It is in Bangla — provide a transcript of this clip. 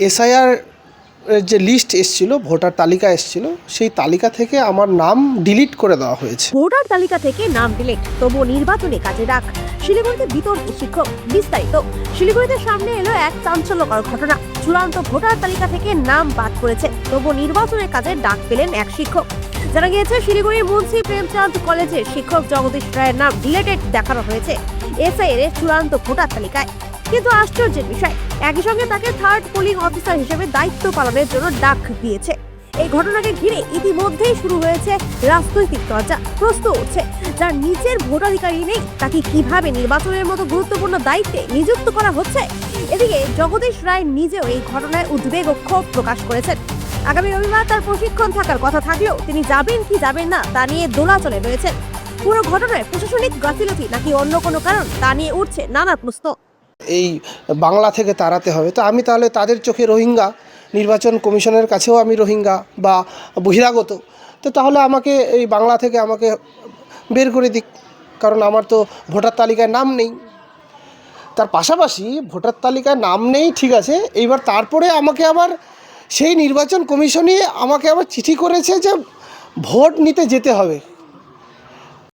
এসআইআর যে লিস্ট এসেছিল, ভোটার তালিকা এসেছিল, সেই তালিকা থেকে আমার নাম ডিলিট করে দেওয়া হয়েছে। ভোটার তালিকা থেকে নাম ডিলিট, তবুও নির্বাচনে কাজে ডাক। শিলিগুড়িতে বিতর্কিত শিক্ষক। বিস্তারিত। শিলিগুড়িতে সামনে এলো এক চাঞ্চল্যকর ঘটনা। চূড়ান্ত ভোটার তালিকা থেকে নাম বাদ পড়েছে, তবুও নির্বাচনের কাজে ডাক পেলেন এক শিক্ষক। জানা গিয়েছে, শিলিগুড়ির মুন্সি প্রেমচাঁদ কলেজের শিক্ষক জগদীশ রায়ের নাম ডিলেটেড দেখানো হয়েছে এসআইআর এর চূড়ান্ত ভোটার তালিকায়। কিন্তু আশ্চর্যের বিষয়, একই সঙ্গে তাকে থার্ড পোলিং অফিসার হিসেবে দায়িত্ব পালনের জন্য ডাক দিয়েছে। এই ঘটনাকে ঘিরে ইতিমধ্যেই শুরু হয়েছে রাজনৈতিক চর্চা। প্রশ্ন উঠছে, যার নিচের ভোটাধিকারই নেই তাকে কিভাবে নির্বাচনের মতো গুরুত্বপূর্ণ দায়িত্বে নিযুক্ত করা হচ্ছে। এদিকে জগদীশ রায় নিজেও এই ঘটনায় উদ্বেগ ও ক্ষোভ প্রকাশ করেছেন। আগামী রবিবার তার প্রশিক্ষণ থাকার কথা থাকলেও তিনি যাবেন কি যাবেন না তা নিয়ে দোলাচলে রয়েছেন। পুরো ঘটনায় প্রশাসনিক গাফিলতি নাকি অন্য কোনো কারণ, তা নিয়ে উঠছে নানা প্রশ্ন। এই বাংলা থেকে তাড়াতে হবে, তো আমি তাহলে তাদের চোখে রোহিঙ্গা, নির্বাচন কমিশনের কাছেও আমি রোহিঙ্গা বা বহিরাগত, তো তাহলে আমাকে এই বাংলা থেকে আমাকে বের করে দিক, কারণ আমার তো ভোটার তালিকায় নাম নেই। তার পাশাপাশি ভোটার তালিকায় নাম নেই, ঠিক আছে, এইবার তারপরে আমাকে আবার সেই নির্বাচন কমিশনই আমাকে আবার চিঠি করেছে যে ভোট নিতে যেতে হবে।